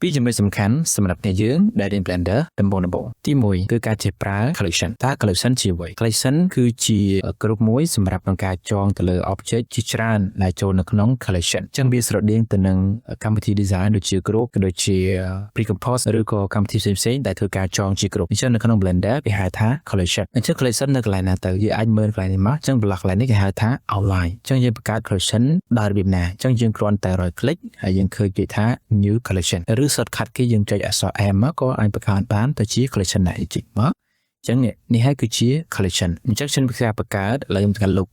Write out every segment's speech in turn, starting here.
ពីចំណុចសំខាន់សម្រាប់អ្នកយើងដែលរៀន Blender ដំបូងទី1គឺការចេះប្រើ collection តើ collection ជាអ្វី collection គឺជា group មួយសម្រាប់ក្នុងការចងទៅលើ object ជាច្រើនដែលចូលនៅក្នុង collection អញ្ចឹងវាស្រដៀងទៅនឹងកម្មវិធី design ដូចជា group ក៏ដូចជា pre-compose ឬក៏កម្មវិធីផ្សេងៗដែលធ្វើការចងជា group អញ្ចឹងនៅក្នុង Blender គេហៅថា collection អញ្ចឹង collection នៅកន្លែងណាទៅយើងអាចមើលកន្លែងនេះមកអញ្ចឹង block កន្លែងនេះគេហៅថា outline អញ្ចឹងយើងបង្កើត collection ដោយរបៀបណាអញ្ចឹងយើងគ្រាន់តែ right click ហើយយើងឃើញគេថា new collection ឬ shortcut គេយើងចុចអក្សរ M មកក៏អាចបង្កើតបានទៅជា collection ដែរជីមកអញ្ចឹងនេះហើយគឺជា collection អញ្ចឹងខ្ញុំsẽបង្កើតឥឡូវខ្ញុំបង្កើត look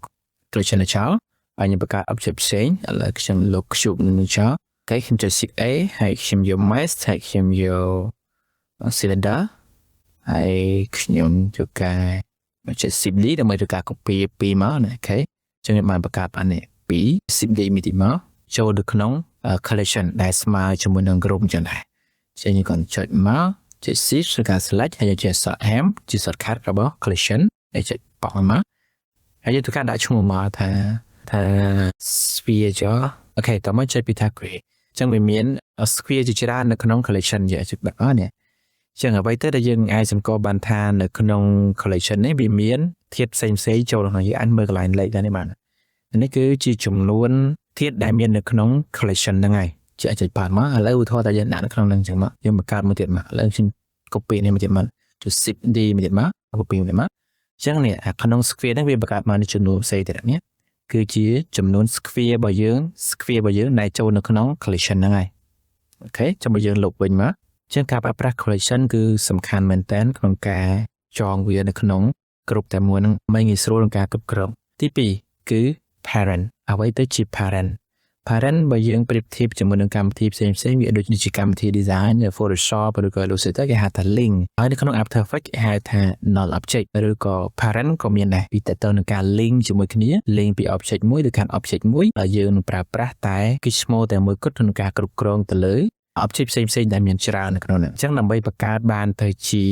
collection នេះចោលហើយខ្ញុំបង្កើត object ផ្សេងឥឡូវខ្ញុំ look cube នេះចោលអូខេខ្ញុំចុច shift A ហើយខ្ញុំយក mesh ហើយខ្ញុំយក cylinder ហើយខ្ញុំយកការមកចុច shift D ដើម្បីធ្វើការ copy ពីមកណាអូខេអញ្ចឹងខ្ញុំបានបង្កើតបាននេះ2 shift D មួយទៀតមកចូលទៅក្នុង collection ដែលស្មើជាមួយនឹង group អញ្ចឹងដែរចឹងយើងគាត់ចុចមកចុច shift ឬការ select ហើយយើងចុច M ជា shortcut របស់ collection ហើយចុចបោះមកហើយយើងធ្វើការដាក់ឈ្មោះមកថា sphere ចុះអូខេតោះមកចុចពីថា create អញ្ចឹងវាមាន sphere ជាច្រើននៅក្នុង collection យើងចុចដាក់នេះអញ្ចឹងអ្វីទៅដែលយើងអាចសម្គាល់បានថានៅក្នុង collection នេះវាមានធាតុផ្សេងៗចូលក្នុងយើងអាចមើលកន្លែងលេខដែរនេះបាននេះគឺជាចំនួនធាតុដែលមាននៅក្នុង collection ហ្នឹងហើយចុចបានមកឥឡូវឧទាហរណ៍តែយើងដាក់នៅក្នុងហ្នឹងអញ្ចឹងមកយើងបង្កើតមួយទៀតមកឥឡូវខ្ញុំ copy នេះមួយទៀតមកចុច shift D មួយទៀតមក copy មួយទៀតមកអញ្ចឹងនេះក្នុង sphere ហ្នឹងវាបង្កើតមកចំនួនផ្សេងទៀតនេះគឺជាចំនួន sphere របស់យើងដែលចូលនៅក្នុង collection ហ្នឹងហើយអូខេចាំបើយើងលុបវិញមកអញ្ចឹងការប្រើប្រាស់ collection គឺសំខាន់មែនតើក្នុងការចងវានៅក្នុង group តែមួយហ្នឹងមិនងាយស្រួលក្នុងការគ្រប់គ្រងទី2គឺ parent អ្វីទៅជា parent បើយើងប្រៀបធៀបជាមួយនឹងកម្មវិធីផ្សេងៗវាដូចជាកម្មវិធី design Photoshop ឬក៏ Illustrator គេហៅថា link ហើយនៅក្នុង After Effects គេហៅថា null object ឬក៏ parent ក៏មានដែរពីតទៅនឹងការ link ជាមួយគ្នា link ពី object មួយទៅកាន់ object មួយដែលយើងនឹងប្រើប្រាស់តែ gizmo តែមួយគត់ក្នុងការគ្រប់គ្រងទៅលើ object ផ្សេងៗដែលមានច្រើននៅក្នុងនោះអញ្ចឹងដើម្បីបង្កើតបានទៅជា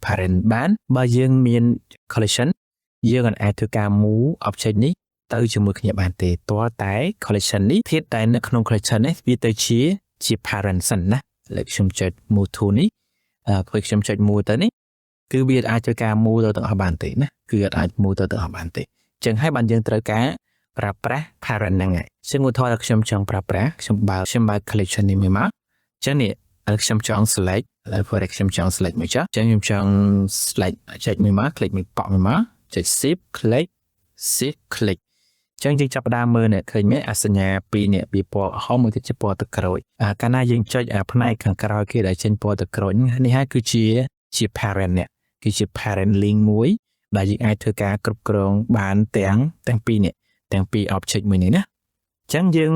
parent បានបើយើងមាន collection យើងអាចធ្វើការ move object នេះទៅជាមួយគ្នាបានទេតើតែ collection នេះធាតុតែនៅក្នុង collection នេះវាទៅជា parent សិនណាឥឡូវខ្ញុំចុច move to នេះខ្ញុំចុច move ទៅនេះគឺវាអាចធ្វើការ move ទៅទាំងអស់បានទេណាគឺអាច move ទៅទាំងអស់បានទេអញ្ចឹងហើយបានយើងត្រូវការប្រើប្រាស់ parent ហ្នឹងហើយអញ្ចឹងឧទាហរណ៍ខ្ញុំចង់ប្រើប្រាស់ខ្ញុំបើក collection នេះមួយមកអញ្ចឹងនេះខ្ញុំចង់ select ឥឡូវខ្ញុំចង់ select មួយចុះអញ្ចឹងខ្ញុំចង់ select ចុចមួយមក click មួយប៉ក់មួយមកចុច shift click ចឹងយើងចាប់ផ្ដើមមើលនេះឃើញមែនអាសញ្ញាពីរនេះពីពណ៌ហមមួយទៀតជាពណ៌ទឹកក្រូចកាលណាយើងចុចផ្នែកខាងក្រោយគេដែលចេញពណ៌ទឹកក្រូចនេះហើយគឺជា parent នេះគឺជា parent link មួយដែលយើងអាចធ្វើការគ្រប់គ្រងបានទាំងពីរនេះទាំងពីរ object មួយនេះណាចឹងយើង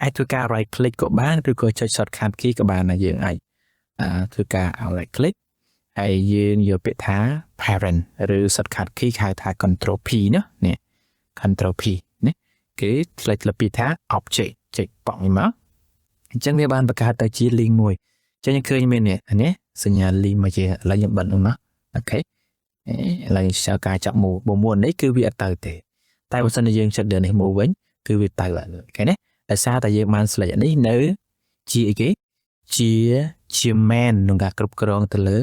អាចធ្វើការ right click ក៏បានឬក៏ចុច shortcut key ក៏បានដែរយើងអាចធ្វើការ right click ហើយយើងយកពាក្យថា parent ឬ shortcut key ហៅថា control P ណានេះ control Pគេឆ្លេចពីថា object ចុចប៉ក់មកអញ្ចឹងវាបានបង្កើតទៅជា link មួយអញ្ចឹងយើងឃើញមាននេះសញ្ញា link មកជាឥឡូវខ្ញុំបិទនោះណាអូខេឥឡូវខ្ញុំការចាប់ move បើ move នេះគឺវាអត់ទៅទេតែបើសិនជាយើងចុចលើនេះ move វិញគឺវាទៅហើយអូខេណាដោយសារតែយើងបាន select នេះនៅជាអីគេជា main ក្នុងការគ្រប់គ្រងទៅលើ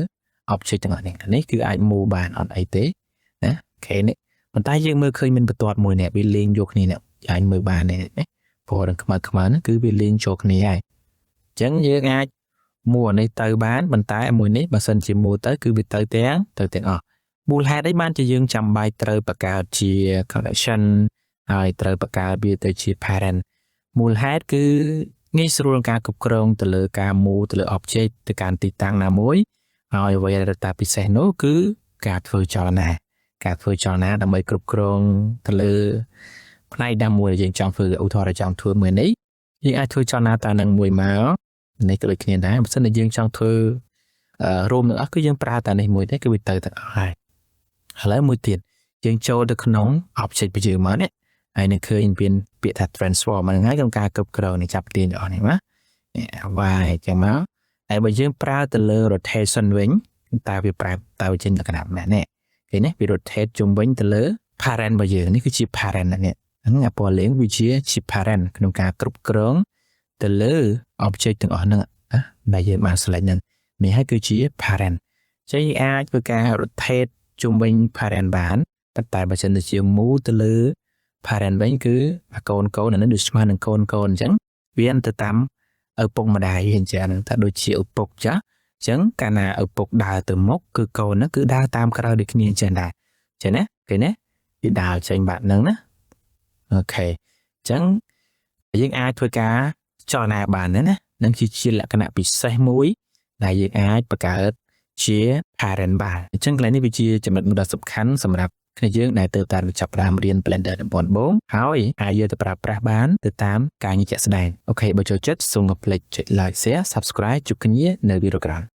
object ទាំងអស់នេះគឺអាច move បានអត់អីទេណាអូខេនេះប៉ុន្តែយើងមើលឃើញមានបន្ទាត់មួយនេះវា link យកគ្នានេះអាចមើលបាននេះពណ៌នឹងខ្មៅហ្នឹងគឺវា link ចូលគ្នាហើយអញ្ចឹងយើងអាចមួនេះទៅបានប៉ុន្តែមួយនេះបើសិនជាមួទៅគឺវាទៅទាំងអស់មូលហេតុអីបានជាយើងចាំបាច់ត្រូវបង្កើតជា collection ហើយត្រូវបង្កើតវាទៅជា parent មូលហេតុគឺងាយស្រួលក្នុងការគ្រប់គ្រងទៅលើការ move ទៅលើ object ទៅកាន់ទីតាំងណាមួយហើយអ្វីដែលតែពិសេសនោះគឺការធ្វើចលនាដើម្បីគ្រប់គ្រងទៅលើផ្នែកណាមួយយើងចង់ធ្វើឧទាហរណ៍ចង់ធ្វើមួយនេះយើងអាចធ្វើចលនាតានឹងមួយមកនេះក៏ដូចគ្នាដែរបើមិនយើងចង់ធ្វើរួមទាំងអស់គឺយើងប្រើតានេះមួយទេគឺវាទៅទាំងអស់ហើយឥឡូវមួយទៀតយើងចូលទៅក្នុង object របស់យើងមកនេះហើយនឹងឃើញមានពាក្យថា transform ហ្នឹងហើយក្នុងការគ្រប់គ្រងនេះចាប់ទាញទាំងអស់នេះមកវាយចឹងមកហើយបើយើងប្រើទៅលើ rotation វិញតើវាប្រែទៅចេញលក្ខណៈណានេះគេនេះវា rotate ជុំវិញទៅលើ parent របស់យើងនេះគឺជា parent នេះហ្នឹងអាពណ៌លឿងវាជា parent ក្នុងការគ្រប់គ្រងទៅលើ object ទាំងអស់ហ្នឹង ដែលយើងបាន select ហ្នឹងនេះហើយគឺជា parent ចឹងយើងអាចធ្វើការ rotate ជុំវិញ parent បានប៉ុន្តែបើសិនជា move ទៅលើ parent វិញគឺកូនអានេះដូចស្មើនឹងកូនអញ្ចឹងវាទៅតាមឪពុកម្ដាយអញ្ចឹងថាដូចជាឪពុកចាអញ្ចឹងកាលណាឪពុកដើរទៅមុខគឺកូនហ្នឹងគឺដើរតាមក្រោយដូចគ្នាអញ្ចឹងដែរអញ្ចឹងណាគេណាវាដើរចេញបាត់ហ្នឹងណាអូខេអញ្ចឹងយើងអាចធ្វើការចលនាបានណានឹងជាលក្ខណៈពិសេសមួយដែលយើងអាចបង្កើតជា parent បានអញ្ចឹងកន្លែងនេះវាជាចំណុចមួយដ៏សំខាន់សម្រាប់គ្នាយើងដែលទៅតាមចាប់ផ្ដើមរៀន Blender ដំបូងហើយអាចយកទៅប្រើប្រាស់បានទៅតាមការងារជាក់ស្ដែងអូខេបើចូលចិត្តសូមកុំភ្លេចចុច like share subscribe ជួបគ្នានៅវីដេអូក្រោយ